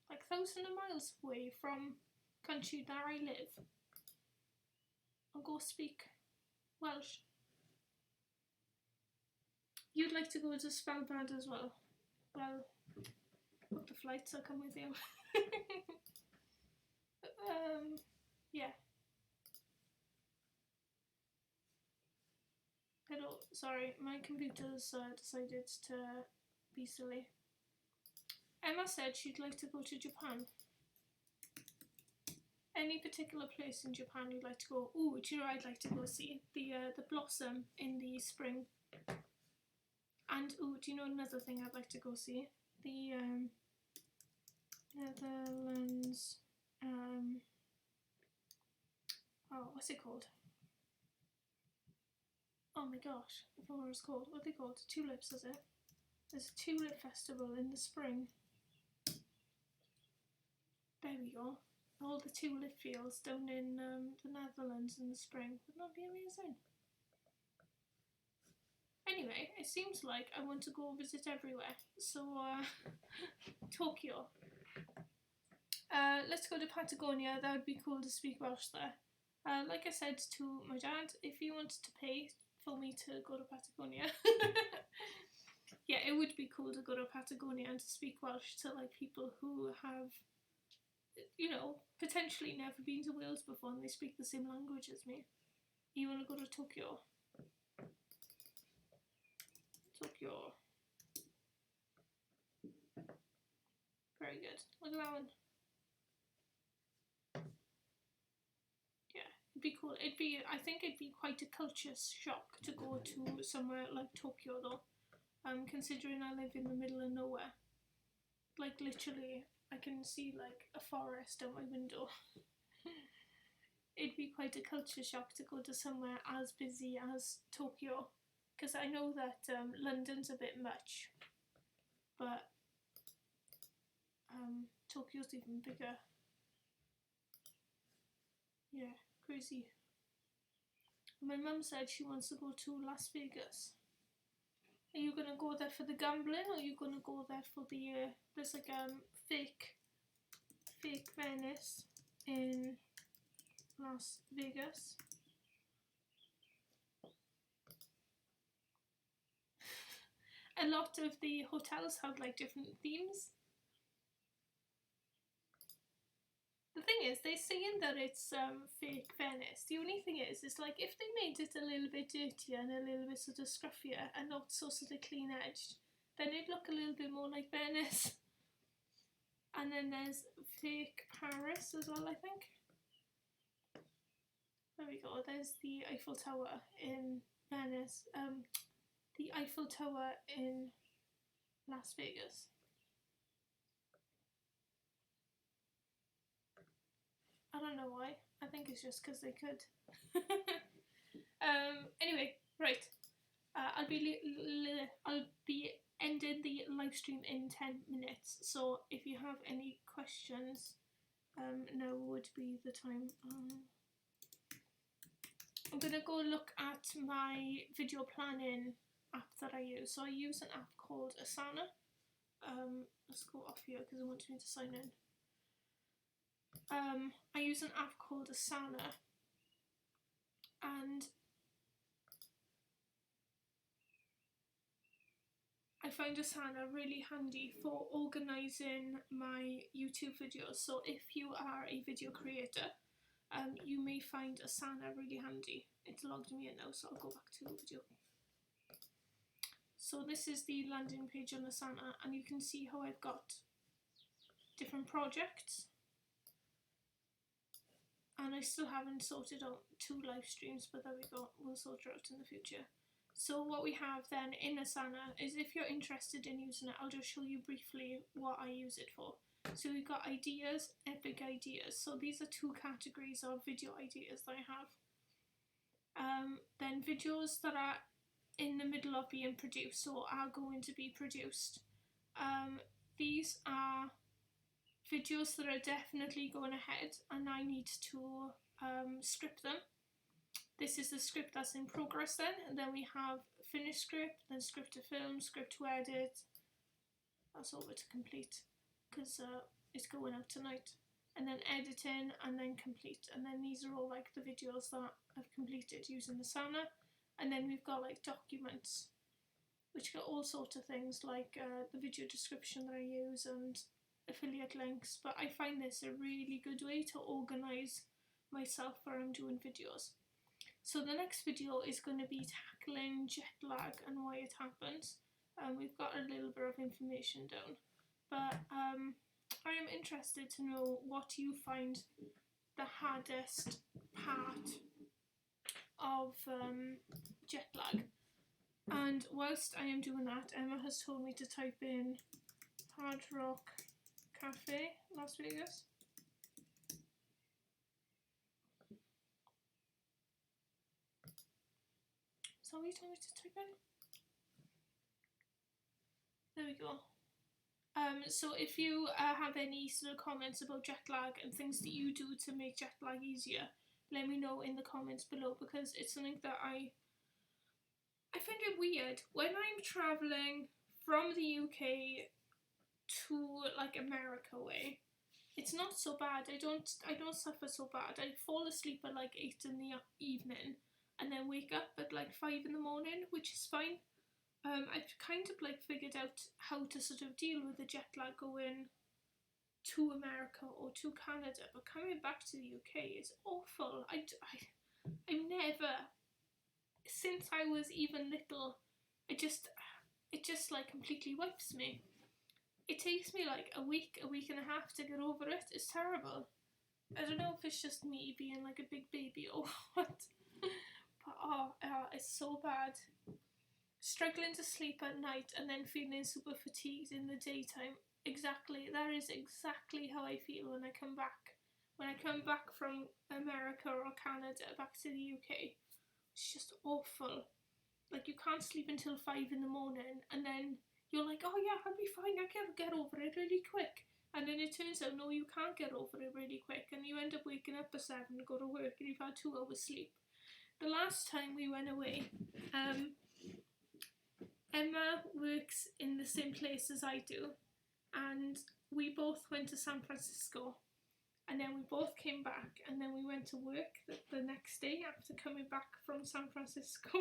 like thousands of miles away from country that I live and go speak Welsh. You'd like to go to Svalbard as well? Well, book the flights, I'll come with you. Yeah. Hello, sorry, my computer's decided to be silly. Emma said she'd like to go to Japan. Any particular place in Japan you'd like to go? Ooh, do you know I'd like to go see? The blossom in the spring. And ooh, do you know another thing I'd like to go see? The Netherlands, oh, what's it called? Oh my gosh, I forgot what it's called. What are they called? Tulips, is it? There's a tulip festival in the spring. There we go. All the tulip fields down in the Netherlands in the spring. Wouldn't that be amazing? Anyway, it seems like I want to go visit everywhere. So, Tokyo. Let's go to Patagonia. That would be cool to speak Welsh there. Like I said to my dad, if he wanted to pay for me to go to Patagonia, yeah, it would be cool to go to Patagonia and to speak Welsh to like people who have, you know, potentially never been to Wales before and they speak the same language as me. You want to go to Tokyo? Tokyo. Very good. Look at that one. Yeah, it'd be cool. I think it'd be quite a culture shock to go to somewhere like Tokyo though. Considering I live in the middle of nowhere. Like literally, I can see like a forest out my window. It'd be quite a culture shock to go to somewhere as busy as Tokyo. Because I know that London's a bit much, but Tokyo's even bigger. Yeah, crazy. My mum said she wants to go to Las Vegas. Are you gonna go there for the gambling, or are you gonna go there for the there's like fake Venice in Las Vegas? A lot of the hotels have like different themes. The thing is, they're saying that it's fake Venice. The only thing is, it's like if they made it a little bit dirtier and a little bit sort of scruffier and not so sort of clean edged, then it'd look a little bit more like Venice. And then there's fake Paris as well, I think. There we go. There's the Eiffel Tower in Venice. The Eiffel Tower in Las Vegas. I don't know why. I think it's just because they could. Anyway, right. I'll be ending the live stream in 10 minutes. So if you have any questions, now would be the time. I'm gonna go look at my video planning app that I use. So I use an app called Asana. Let's go off here because it wants me to sign in. I use an app called Asana, and I find Asana really handy for organising my YouTube videos. So if you are a video creator, you may find Asana really handy. It's logged me in now, so I'll go back to the video. So this is the landing page on Asana, and you can see how I've got different projects. And I still haven't sorted out 2 live streams, but there we go, we'll sort it out in the future. So what we have then in Asana is, if you're interested in using it, I'll just show you briefly what I use it for. So we've got ideas, epic ideas. So these are 2 categories of video ideas that I have. Then videos that are in the middle of being produced, so are going to be produced. These are videos that are definitely going ahead, and I need to script them. This is the script that's in progress then, and then we have finished script, then script to film, script to edit. That's over to complete, because it's going out tonight. And then editing, and then complete. And then these are all like the videos that I've completed using Asana. And then we've got like documents, which got all sorts of things like the video description that I use and affiliate links. But I find this a really good way to organise myself where I'm doing videos. So the next video is going to be tackling jet lag and why it happens. We've got a little bit of information down, but I am interested to know what you find the hardest part of jet lag. And whilst I am doing that, Emma has told me to type in Hard Rock Cafe, Las Vegas. So what you told me to type in? There we go. So if you have any sort of comments about jet lag and things that you do to make jet lag easier, let me know in the comments below, because it's something that I find it weird when I'm travelling from the UK to like America way. It's not so bad. I don't suffer so bad. I fall asleep at like 8 in the evening and then wake up at like 5 in the morning, which is fine. I've kind of like figured out how to sort of deal with the jet lag going to America or to Canada, but coming back to the UK is awful. I'm never, since I was even little, it just like completely wipes me. It takes me like a week and a half to get over it. It's terrible. I don't know if it's just me being like a big baby or what, but it's so bad. Struggling to sleep at night and then feeling super fatigued in the daytime. Exactly, that is exactly how I feel when I come back. When I come back from America or Canada back to the UK, it's just awful. Like, you can't sleep until 5 in the morning, and then you're like, oh yeah, I'll be fine, I can get over it really quick. And then it turns out, no, you can't get over it really quick, and you end up waking up at 7 to go to work, and you've had 2 hours sleep. The last time we went away, Emma works in the same place as I do, and we both went to San Francisco, and then we both came back, and then we went to work the next day after coming back from San Francisco,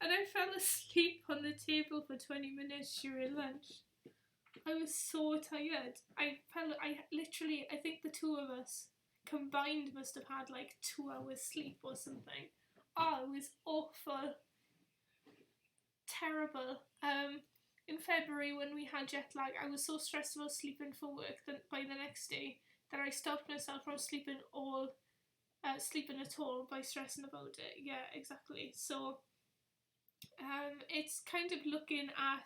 and I fell asleep on the table for 20 minutes during lunch. I was so tired. I think the 2 of us combined must have had like 2 hours sleep or something. Oh, it was awful. Terrible. In February when we had jet lag, I was so stressed about sleeping for work that by the next day that I stopped myself from sleeping at all by stressing about it. Yeah, exactly. So it's kind of looking at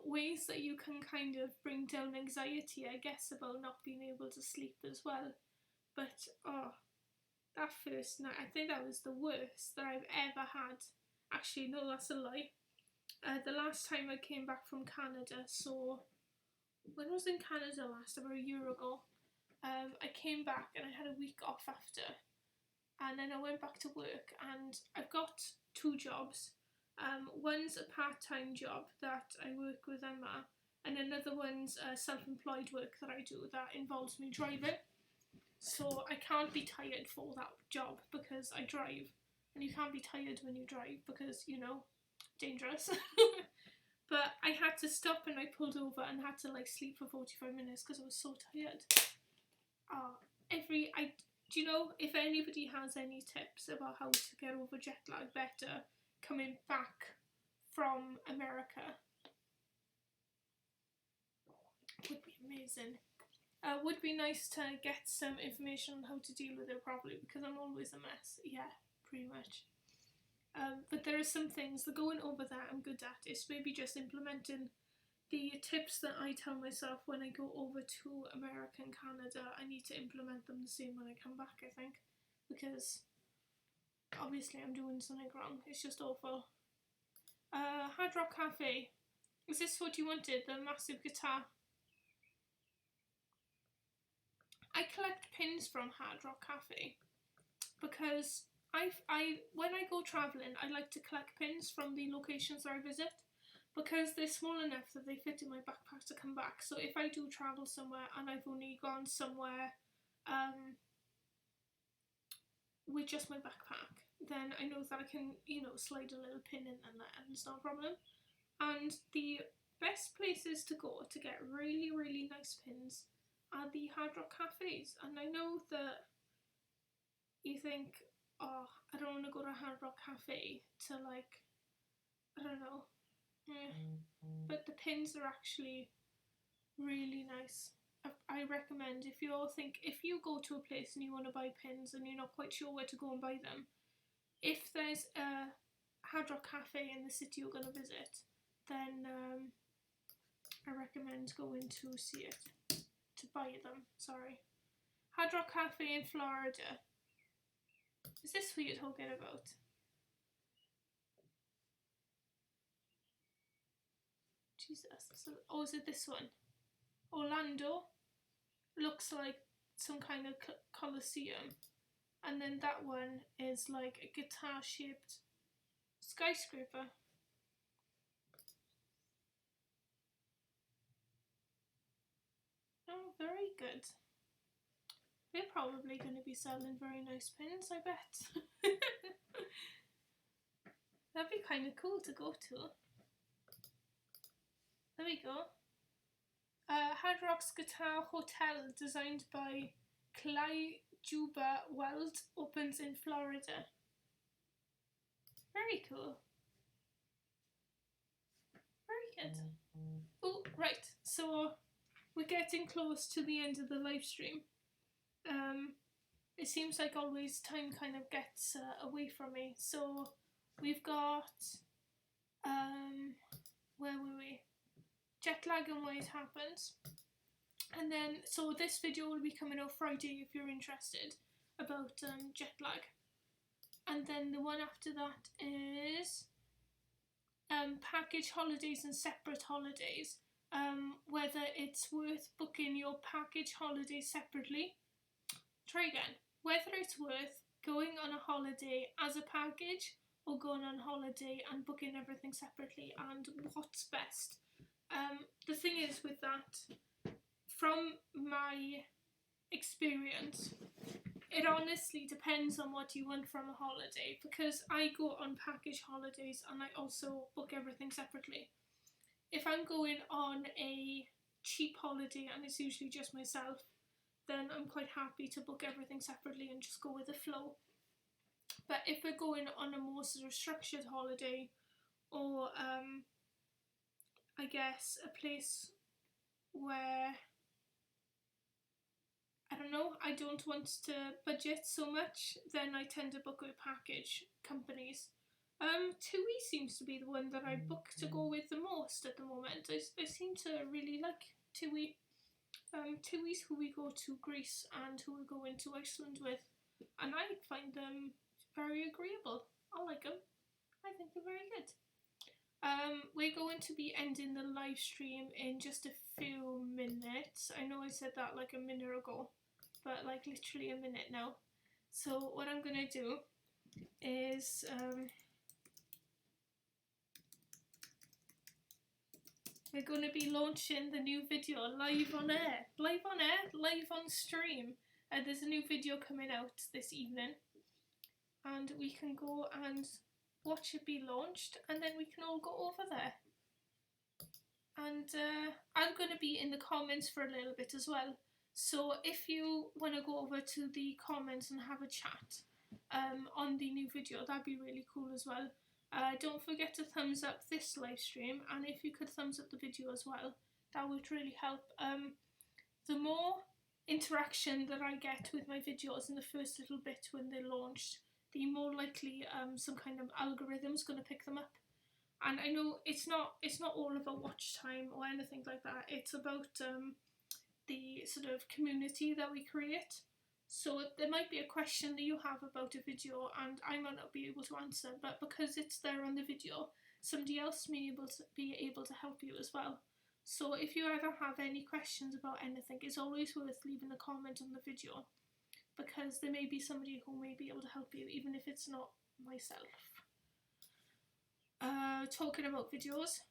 ways that you can kind of bring down anxiety, I guess, about not being able to sleep as well. But that first night, I think that was the worst that I've ever had. Actually, no, that's a lie. The last time I came back from Canada, so when I was in Canada last, about a year ago, I came back and I had a week off after, and then I went back to work, and I've got 2 jobs. One's a part-time job that I work with Emma, and another one's self-employed work that I do that involves me driving. So I can't be tired for that job because I drive, and you can't be tired when you drive because, you know, dangerous. But I had to stop and I pulled over and had to like sleep for 45 minutes because I was so tired. Do you know, if anybody has any tips about how to get over jet lag better coming back from America, would be amazing. Would be nice to get some information on how to deal with it properly because I'm always a mess. Yeah, pretty much. But there are some things, the going over that I'm good at. It's maybe just implementing the tips that I tell myself when I go over to America and Canada. I need to implement them the same when I come back, I think, because obviously I'm doing something wrong. It's just awful. Hard Rock Cafe. Is this what you wanted? The massive guitar? I collect pins from Hard Rock Cafe because when I go travelling, I like to collect pins from the locations that I visit because they're small enough that they fit in my backpack to come back. So if I do travel somewhere and I've only gone somewhere with just my backpack, then I know that I can, you know, slide a little pin in there and it's not a problem. And the best places to go to get really, really nice pins are the Hard Rock Cafes. And I know that you think, oh, I don't want to go to a Hard Rock Cafe to, like, I don't know, but the pins are actually really nice. I recommend, if you go to a place and you want to buy pins and you're not quite sure where to go and buy them, if there's a Hard Rock Cafe in the city you're going to visit, then I recommend going to see it, to buy them, sorry. Hard Rock Cafe in Florida. Is this what you're talking about? Jesus. Oh, is it this one? Orlando. Looks like some kind of coliseum. And then that one is like a guitar-shaped skyscraper. Oh, very good. They're probably going to be selling very nice pins, I bet. That'd be kind of cool to go to. There we go. Hard Rock's Guitar Hotel, designed by Clay Juba Weld, opens in Florida. Very cool. Very good. Oh, right. So we're getting close to the end of the live stream. It seems like always time kind of gets away from me. So we've got, where were we? Jet lag and why it happens. And then, so this video will be coming out Friday if you're interested about jet lag. And then the one after that is package holidays and separate holidays. Whether it's worth booking your package holidays separately. Try again. Whether it's worth going on a holiday as a package or going on holiday and booking everything separately, and what's best. The thing is with that, from my experience, it honestly depends on what you want from a holiday, because I go on package holidays and I also book everything separately. If I'm going on a cheap holiday and it's usually just myself, then I'm quite happy to book everything separately and just go with the flow. But if we're going on a more sort of structured holiday, or I guess a place where, I don't know, I don't want to budget so much, then I tend to book with package companies. TUI seems to be the one that I book to go with the most at the moment. I seem to really like TUI. TUI's who we go to Greece and who we're going to Iceland with, and I find them very agreeable. I like them. I think they're very good. We're going to be ending the live stream in just a few minutes. I know I said that like a minute ago, but like literally a minute now. So what I'm going to do is we're going to be launching the new video live on air, live on stream. There's a new video coming out this evening, and we can go and watch it be launched, and then we can all go over there. And I'm going to be in the comments for a little bit as well. So if you want to go over to the comments and have a chat on the new video, that'd be really cool as well. Don't forget to thumbs up this live stream, and if you could thumbs up the video as well, that would really help. The more interaction that I get with my videos in the first little bit when they're launched, the more likely some kind of algorithm's going to pick them up. And I know it's not all about watch time or anything like that. It's about the sort of community that we create. So there might be a question that you have about a video and I might not be able to answer, but because it's there on the video, somebody else may be able to help you as well. So if you ever have any questions about anything, it's always worth leaving a comment on the video, because there may be somebody who may be able to help you, even if it's not myself. Talking about videos,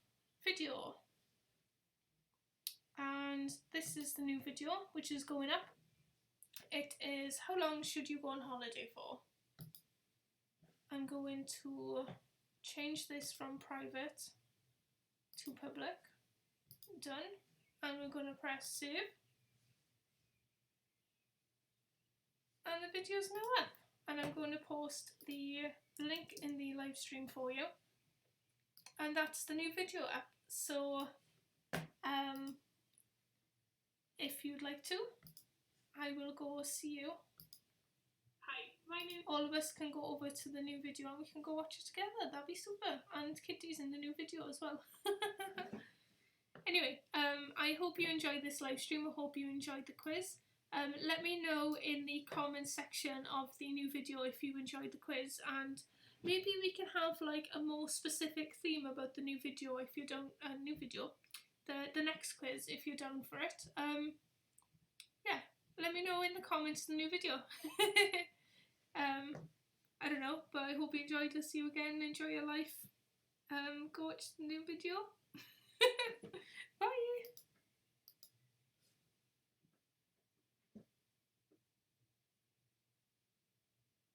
and this is the new video which is going up. It is how long should you go on holiday for? I'm going to change this from private to public. Done. And we're going to press save. And the video's now up. And I'm going to post the link in the live stream for you. And that's the new video up. So if you'd like to, I will go see you. Hi, all of us can go over to the new video and we can go watch it together. That'd be super. And Kitty's in the new video as well. Anyway, I hope you enjoyed this live stream. I hope you enjoyed the quiz. Let me know in the comments section of the new video if you enjoyed the quiz, and maybe we can have like a more specific theme about the new video if you're down. The next quiz if you're down for it. Yeah, let me know in the comments the new video. I don't know, but I hope you enjoyed. I'll see you again. Enjoy your life. Go watch the new video. Bye.